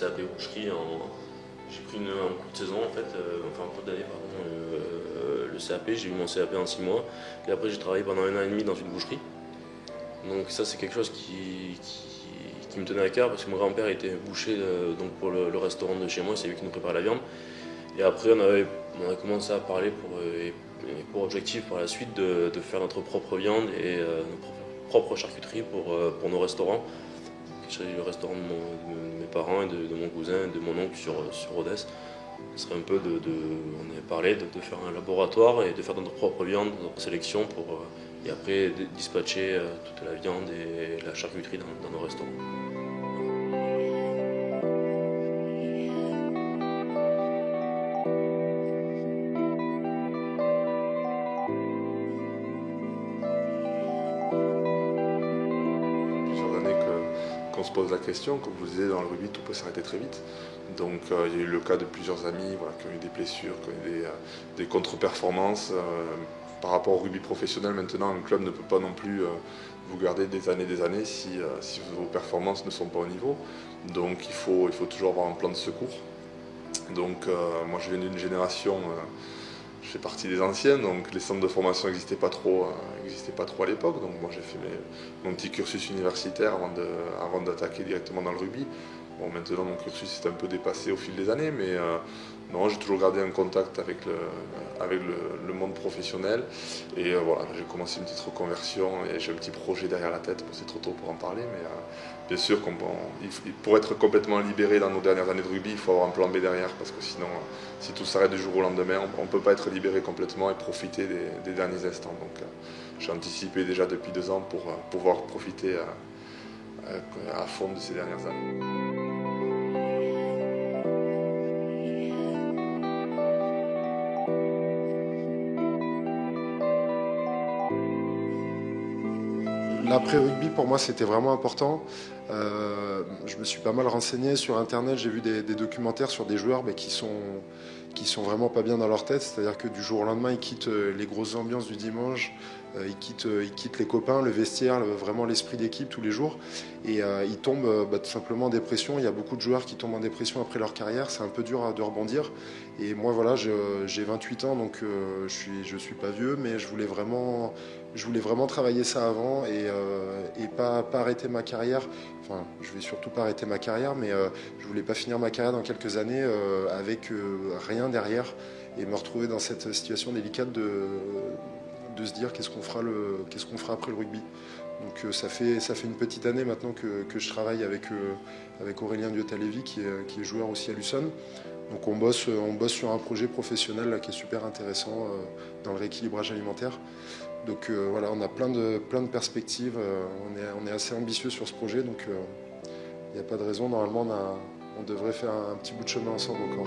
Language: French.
CAP boucherie. J'ai pris un coup de saison en fait, enfin un coup d'année pardon. Le CAP, j'ai eu mon CAP en 6 mois. Et après j'ai travaillé pendant 1 an et demi dans une boucherie. Donc ça c'est quelque chose qui me tenait à cœur parce que mon grand-père était boucher donc pour le restaurant de chez moi, c'est lui qui nous prépare la viande. Et après on a commencé à parler pour objectif par la suite de faire notre propre viande et notre propre charcuterie pour nos restaurants. C'est le restaurant de mes parents et de mon cousin et de mon oncle sur Rodez. Ce serait un peu on avait parlé de faire un laboratoire et de faire notre propre viande, notre sélection et après dispatcher toute la viande et la charcuterie dans nos restaurants. Plusieurs années qu'on se pose la question, comme je vous disais, dans le rugby tout peut s'arrêter très vite. Donc il y a eu le cas de plusieurs amis voilà, qui ont eu des blessures, qui ont eu des contre-performances. Par rapport au rugby professionnel, maintenant, un club ne peut pas non plus vous garder des années si vos performances ne sont pas au niveau. Donc il faut toujours avoir un plan de secours. Donc moi je viens d'une génération, je fais partie des anciens, donc les centres de formation n'existaient pas trop à l'époque. Donc moi j'ai fait mon petit cursus universitaire avant d'attaquer directement dans le rugby. Bon, maintenant mon cursus est un peu dépassé au fil des années, mais non, j'ai toujours gardé un contact avec le monde professionnel. Et voilà, j'ai commencé une petite reconversion et j'ai un petit projet derrière la tête. Bon, c'est trop tôt pour en parler, mais bien sûr, pour être complètement libéré dans nos dernières années de rugby, il faut avoir un plan B derrière, parce que sinon, si tout s'arrête du jour au lendemain, on ne peut pas être libéré complètement et profiter des derniers instants. Donc j'ai anticipé déjà depuis 2 ans pour pouvoir profiter à fond de ces dernières années. L'après-rugby, pour moi, c'était vraiment important. Je me suis pas mal renseigné sur Internet. J'ai vu des documentaires sur des joueurs qui sont vraiment pas bien dans leur tête. C'est-à-dire que du jour au lendemain, ils quittent les grosses ambiances du dimanche. Ils quittent les copains, le vestiaire, vraiment l'esprit d'équipe tous les jours. Et ils tombent tout simplement en dépression. Il y a beaucoup de joueurs qui tombent en dépression après leur carrière. C'est un peu dur de rebondir. Et moi, voilà, j'ai 28 ans, donc je suis pas vieux, mais je voulais vraiment travailler ça avant et pas arrêter ma carrière. Enfin, je vais surtout pas arrêter ma carrière, mais je voulais pas finir ma carrière dans quelques années avec rien derrière et me retrouver dans cette situation délicate de se dire qu'est-ce qu'on fera après le rugby. Donc ça fait une petite année maintenant que je travaille avec Aurélien Diotalevi qui est joueur aussi à Luçon. Donc on bosse sur un projet professionnel là, qui est super intéressant dans le rééquilibrage alimentaire. Donc voilà, on a plein de perspectives, on est assez ambitieux sur ce projet, donc il n'y a pas de raison, normalement on devrait faire un petit bout de chemin ensemble encore.